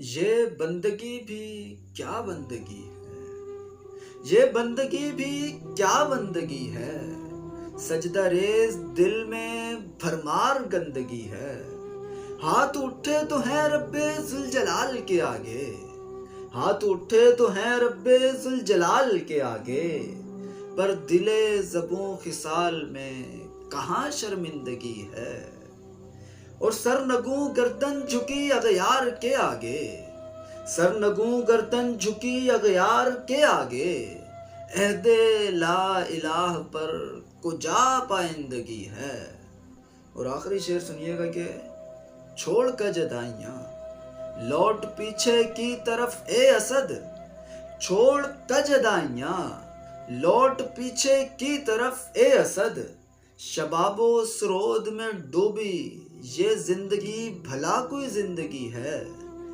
یہ بندگی بھی کیا بندگی ہے، یہ بندگی بھی کیا بندگی ہے، سجدہ ریز دل میں بھرمار گندگی ہے۔ ہاتھ اٹھے تو ہیں رب ذوالجلال کے آگے، ہاتھ اٹھے تو ہیں رب ذوالجلال کے آگے، پر دل زبوں خصال میں کہاں شرمندگی ہے۔ اور سرنگوں گردن جھکی اغیار کے آگے، سرنگوں گردن جھکی اغیار کے آگے، عہد لا الہ پر کجا پائندگی ہے۔ اور آخری شعر سنیے گا کہ چھوڑ کر جدائیاں لوٹ پیچھے کی طرف اے اسد، چھوڑ کر جدائیاں لوٹ پیچھے کی طرف اے اسد، شباب و سرود میں ڈوبی یہ زندگی بھلا کوئی زندگی ہے۔